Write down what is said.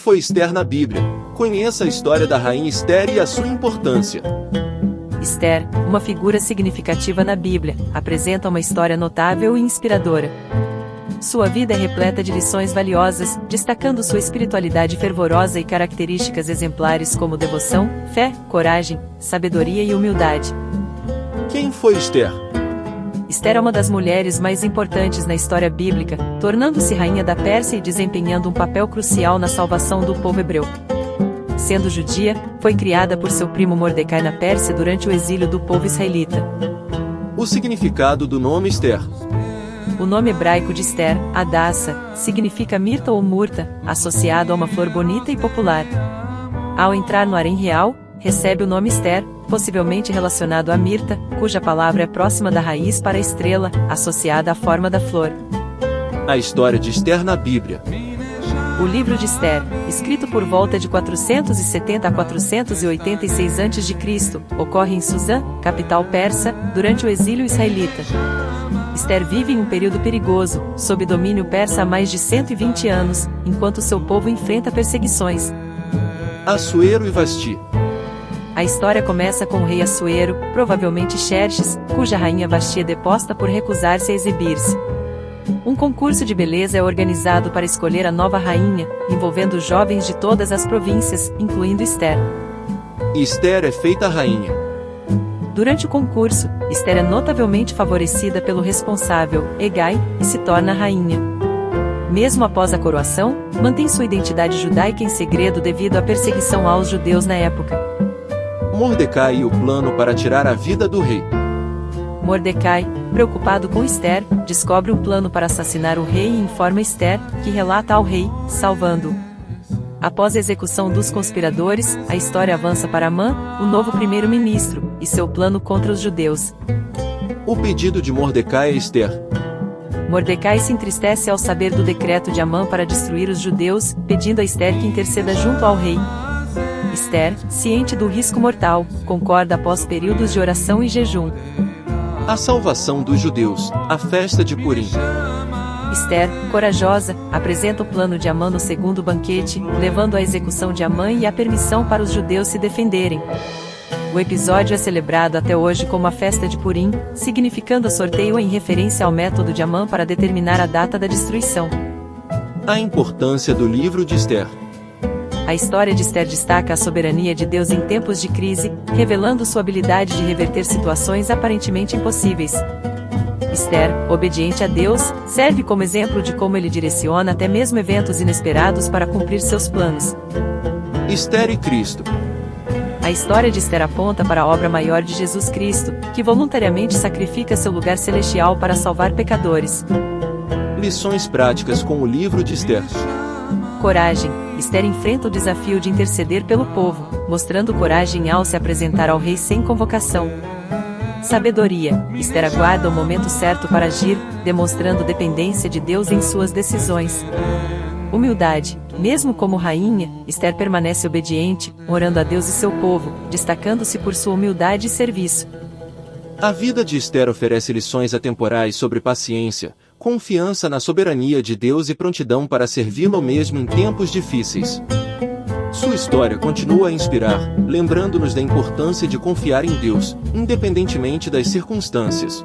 foi Esther na Bíblia? Conheça a história da rainha Esther e a sua importância. Esther, uma figura significativa na Bíblia, apresenta uma história notável e inspiradora. Sua vida é repleta de lições valiosas, destacando sua espiritualidade fervorosa e características exemplares como devoção, fé, coragem, sabedoria e humildade. Quem foi Esther? Esther é uma das mulheres mais importantes na história bíblica, tornando-se rainha da Pérsia e desempenhando um papel crucial na salvação do povo hebreu. Sendo judia, foi criada por seu primo Mordecai na Pérsia durante o exílio do povo israelita. O significado do nome Esther. O nome hebraico de Esther, Hadassah, significa mirta ou murta, associado a uma flor bonita e popular. Ao entrar no harém real, recebe o nome Esther, possivelmente relacionado a mirta, cuja palavra é próxima da raiz para a estrela, associada à forma da flor. A história de Esther na Bíblia. O livro de Esther, escrito por volta de 470 a 486 a.C., ocorre em Susã, capital persa, durante o exílio israelita. Esther vive em um período perigoso, sob domínio persa há mais de 120 anos, enquanto seu povo enfrenta perseguições. Assuero e Vasti. A história começa com o rei Assuero, provavelmente Xerxes, cuja rainha Vasti é deposta por recusar-se a exibir-se. Um concurso de beleza é organizado para escolher a nova rainha, envolvendo jovens de todas as províncias, incluindo Esther. Esther é feita rainha. Durante o concurso, Esther é notavelmente favorecida pelo responsável, Hegai, e se torna rainha. Mesmo após a coroação, mantém sua identidade judaica em segredo devido à perseguição aos judeus na época. Mordecai e o plano para tirar a vida do rei. Mordecai, preocupado com Esther, descobre um plano para assassinar o rei e informa Esther, que relata ao rei, salvando-o. Após a execução dos conspiradores, a história avança para Amã, o novo primeiro-ministro, e seu plano contra os judeus. O pedido de Mordecai a Esther. Mordecai se entristece ao saber do decreto de Amã para destruir os judeus, pedindo a Esther que interceda junto ao rei. Esther, ciente do risco mortal, concorda após períodos de oração e jejum. A salvação dos judeus, a festa de Purim. Esther, corajosa, apresenta o plano de Amã no segundo banquete, levando à execução de Amã e à permissão para os judeus se defenderem. O episódio é celebrado até hoje como a festa de Purim, significando sorteio em referência ao método de Amã para determinar a data da destruição. A importância do livro de Esther. A história de Esther destaca a soberania de Deus em tempos de crise, revelando sua habilidade de reverter situações aparentemente impossíveis. Esther, obediente a Deus, serve como exemplo de como ele direciona até mesmo eventos inesperados para cumprir seus planos. Esther e Cristo. A história de Esther aponta para a obra maior de Jesus Cristo, que voluntariamente sacrifica seu lugar celestial para salvar pecadores. Lições práticas com o livro de Esther. Coragem. Esther enfrenta o desafio de interceder pelo povo, mostrando coragem ao se apresentar ao rei sem convocação. Sabedoria. Esther aguarda o momento certo para agir, demonstrando dependência de Deus em suas decisões. Humildade. Mesmo como rainha, Esther permanece obediente, orando a Deus e seu povo, destacando-se por sua humildade e serviço. A vida de Esther oferece lições atemporais sobre paciência, confiança na soberania de Deus e prontidão para servi-lo mesmo em tempos difíceis. Sua história continua a inspirar, lembrando-nos da importância de confiar em Deus, independentemente das circunstâncias.